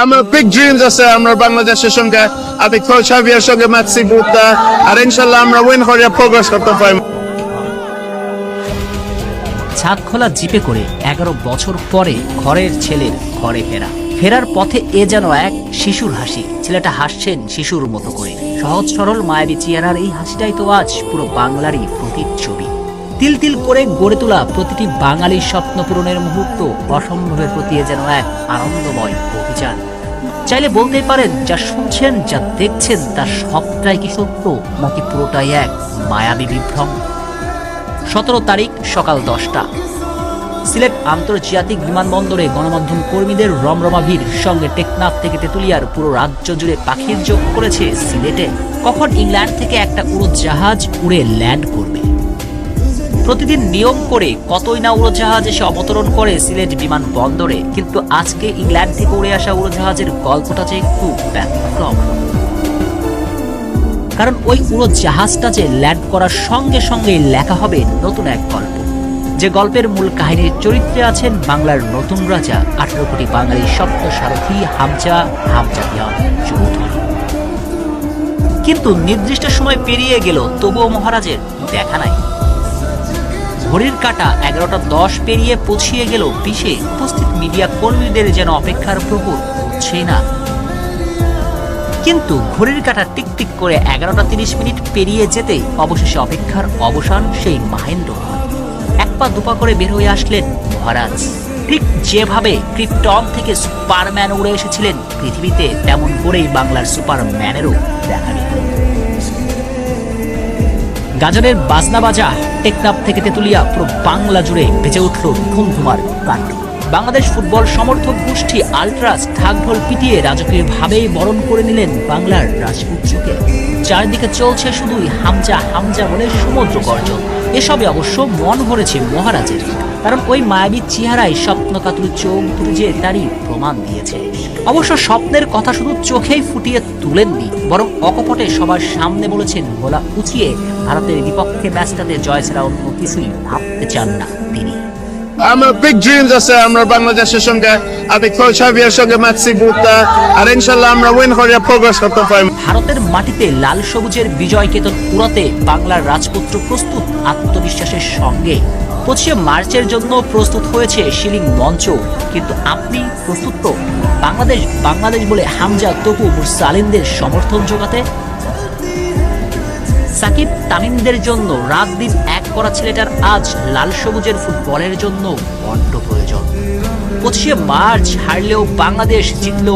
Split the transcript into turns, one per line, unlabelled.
আমার big dreams আছে আমরা বাংলাদেশের সঙ্গে আমি কোচ হাভিয়ার সঙ্গে ম্যাচি বুতা আর ইনশাআল্লাহ আমরা উইন করে প্রোগ্রেস করতে পারবো।
ছাদ খোলা জিপে করে 11 বছর পরে ঘরের ছেলের ঘরে ফেরার পথে এ যেন এক শিশুর হাসি। ছেলেটা হাসছেন শিশুর মতো করে। সহজ সরল মায়াবী চেহারার এই হাসিটাই তো আজ পুরো বাংলারই প্রতিচ্ছবি। তিল তিল করে গড়ে তোলা প্রতিটি বাঙালির স্বপ্ন পূরণের মুহূর্ত অসম্ভবের প্রতি যেন এক আনন্দময় অভিযান। চাইলে বলতেই পারেন, যা শুনছেন যা দেখছেন তার সবটাই কি সত্য নাকি পুরোটাই এক মায়াবী বিভ্রম। 17 তারিখ সকাল 10টা সিলেট আন্তর্জাতিক বিমানবন্দরে গণমাধ্যম কর্মীদের রমরমা ভিড়, সঙ্গে টেকনাফ থেকে তেতুলিয়ার পুরো রাজ্য জুড়ে পাখির যোগ করেছে সিলেটে। কখন ইংল্যান্ড থেকে একটা উড়োজাহাজ উড়ে ল্যান্ড করবে। প্রতিদিন নিয়ম করে কতই না উড়োজাহাজ এসে অবতরণ করে সিলেট বিমানবন্দরে, কিন্তু আজকে ইংল্যান্ড থেকে উড়ে আসা উড়োজাহাজের গল্পটা যে একটু ব্যতিক্রম। কারণ ওই উড়োজাহাজটা যে ল্যান্ড করার সঙ্গে সঙ্গেই লেখা হবে নতুন এক গল্প, যে গল্পের মূল কাহিনীর চরিত্রে আছেন বাংলার নতুন রাজা, 18 কোটি বাঙালির স্বপ্ন সারথী হামজা চৌধুরী। কিন্তু নির্দিষ্ট সময় পেরিয়ে গেল, তবুও মহারাজের দেখা নাই। ঘড়ির কাঁটা 11টা 10 পেরিয়ে পৌঁছিয়ে গেল 20-এ। উপস্থিত মিডিয়া কর্মীদের যেন অপেক্ষার প্রহর হচ্ছেই না। কিন্তু ঘড়ির কাঁটা টিকটিক করে 11টা 30 মিনিট পেরিয়ে যেতেই অবশেষে অপেক্ষার অবসান সেই মাহেন্দ্র। এক পা দুপা করে বের হয়ে আসলেন মহারাজ। ঠিক যেভাবে ক্রিপ্টন থেকে সুপারম্যান উড়ে এসেছিলেন পৃথিবীতে, তেমন করেই বাংলার সুপারম্যানেরও দেখা মিলল। গাজনের বাজনা বাজা টেকনাফ থেকে তেতুলিয়া পুরো বাংলা জুড়ে বেজে উঠল ধুমধুমার কাণ্ড। বাংলাদেশ ফুটবল সমর্থক গোষ্ঠী আলট্রাস ঢাকঢোল পিটিয়ে রাজকীয়ভাবেই বরণ করে নিলেন বাংলার রাজপুত্রকে। চারিদিকে চলছে শুধুই হামজা হামজা বলে সমুদ্র গর্জন। এসবে অবশ্য মন ভরেছে মহারাজের, কারণ ওই মায়াবী চেহারায় স্বপ্নকাতুর চোখ দুটো যে তারই প্রমাণ দিয়েছে। অবশ্য স্বপ্নের কথা শুধু চোখেই ফুটিয়ে তুলেননি, বরং অকপটে সবার সামনে বলেছেন, গলা উঁচিয়ে ভারতের বিপক্ষে ম্যাচটাতে জয় ছাড়া অন্য কিছুই ভাবতে চান না তিনি।
আমার বিগ ড্রিমস আছে আমরা বাংলাদেশের সঙ্গে আমি কোচ হাভিয়ার সঙ্গে ম্যাচি বুতা আর ইনশাআল্লাহ আমরা উইন করে প্রোগ্রেস করতে পারবো।
ভারতের মাটিতে লাল সবুজের বিজয় কেতন উড়াতে বাংলার রাজপুত্র প্রস্তুত আত্মবিশ্বাসের সঙ্গে। 25 মার্চের জন্য প্রস্তুত হয়েছে শিলিং মঞ্চ, কিন্তু আপনি প্রস্তুত তো বাংলাদেশ বলে হামজা তপু মুরসালিনদের সমর্থন জোগাতে? সাকিব তামিমদের জন্য রাত দিন এক করা ছেলেটার আজ লাল সবুজের ফুটবলের জন্য বড্ড প্রয়োজন। 25 মার্চ হারলেও বাংলাদেশ, জিতলেও